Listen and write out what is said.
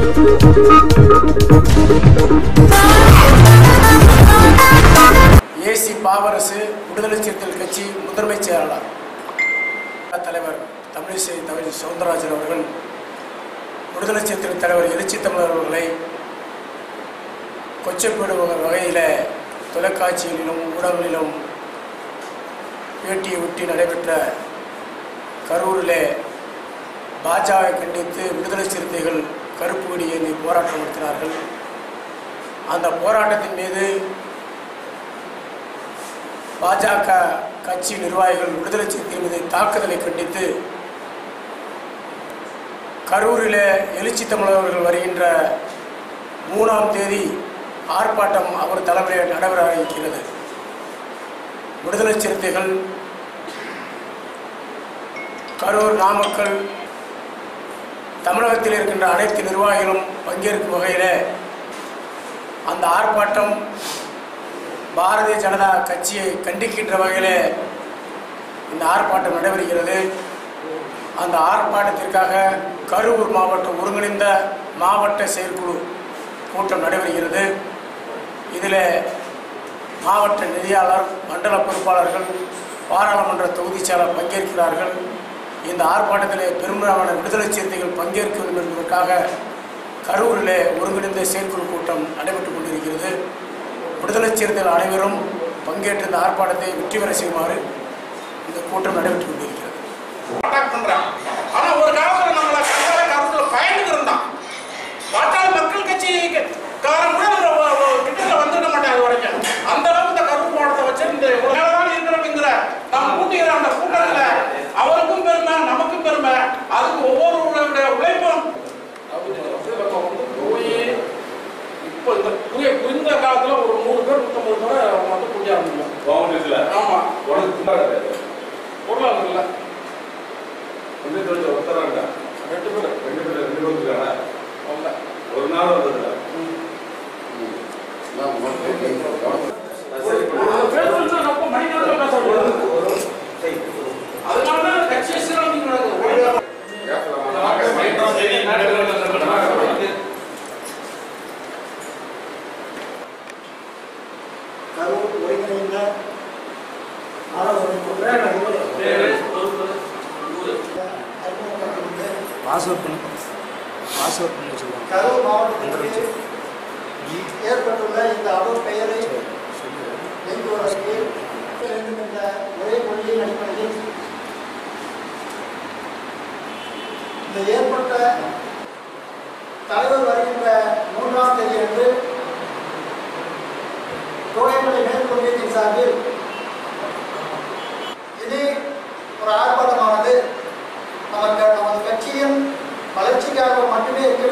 AC Pavarasu விடுதலை சிறுத்தைகள் கட்சி முதன்மை செயலாளர் தலைவர் தமிழிசை சவுந்தரராஜன் அவர்கள் விடுதலை சிறுத்தைகள் தலைவர் எழுச்சி தமிழர் அவர்களை கொச்சைப்படுகிற வகையில் தொலைக்காட்சிகளிலும் ஊடகங்களிலும் பேட்டியை ஒட்டி நடைபெற்ற கரூரில் பாஜகவை கண்டித்து விடுதலை சிறுத்தைகள் கருப்பு கொடி ஏந்தி போராட்டம் நடத்தினார்கள். அந்த போராட்டத்தின் மீது பாஜக கட்சி நிர்வாகிகள் விடுதலை சிறுத்தைகள் மீது தாக்குதலை கண்டித்து கரூரில் எழுச்சி தமிழர்கள் வருகின்ற 3ஆம் தேதி ஆர்ப்பாட்டம் அவர் தலைமையில் நடைபெற இருக்கிறது. விடுதலை சிறுத்தைகள் கரூர், நாமக்கல், தமிழகத்தில் இருக்கின்ற அனைத்து நிர்வாகிகளும் பங்கேற்கும் வகையில் அந்த ஆர்ப்பாட்டம் பாரதிய ஜனதா கட்சியை கண்டிக்கின்ற வகையில் இந்த ஆர்ப்பாட்டம் நடைபெறுகிறது. அந்த ஆர்ப்பாட்டத்திற்காக கரூர் மாவட்டம் ஒருங்கிணைந்த மாவட்ட செயற்குழு கூட்டம் நடைபெறுகிறது. இதில் மாவட்ட நிதியாளர், மண்டல பொறுப்பாளர்கள், பாராளுமன்ற தொகுதி செயலர் பங்கேற்கிறார்கள். இந்த ஆர்ப்பாட்டத்தில் பெரும்பாலான விடுதலை சிறுத்தைகள் பங்கேற்க வேண்டும் என்பதற்காக கரூரில் ஒருங்கிணைந்த செயற்குழு கூட்டம் நடைபெற்றுக் கொண்டிருக்கிறது. விடுதலை சிறுத்தைகள் அனைவரும் பங்கேற்று இந்த ஆர்ப்பாட்டத்தை வெற்றி பெற செய்யுமாறு இந்த கூட்டம் நடைபெற்றுக் கொண்டிருக்கிறது. மக்கள் கட்சி வந்துட மாட்டாங்க வரைக்கும் அந்த அளவுக்கு இந்த கருப்பு போராட்டத்தை வச்சு இருக்கிறோங்கிற நம்ம கூட்டுகிற அந்த கூட்டத்துல அவருக்கும் பெருமை, நமக்கும் பெருமை. அதுக்கு ஒவ்வொருவருடைய உழைப்பும் இப்போ இந்த காலத்துல ஒரு 100 பேர் 150 பேர் வந்து பூஜை ஆரம்பிக்கலாம். ஆமா, பொருளாதாரம் இல்லை. 2 பேர் ஒரு நாள் வந்ததுல அதனாலதான் கட்சியை சீரமைப்பு நடக்குது. ஒருங்கிணைந்த கரூர் மாவட்டத்திற்கு ஏற்பட்டுள்ள இந்த அவப்பெயரை நீக்குவதற்கு வேண்டும் என்ற ஒரே கொள்கையின் அடிப்படையில் இந்த ஏற்பட்ட தலைவர் வருகின்ற 3ஆம் தேதி அன்று தோகைமலை மேற்கொள்கையின் சார்பில் இனி ஒரு ஆர்ப்பாட்டமானது நமது கட்சியின் வளர்ச்சிக்காக மட்டுமே இருக்க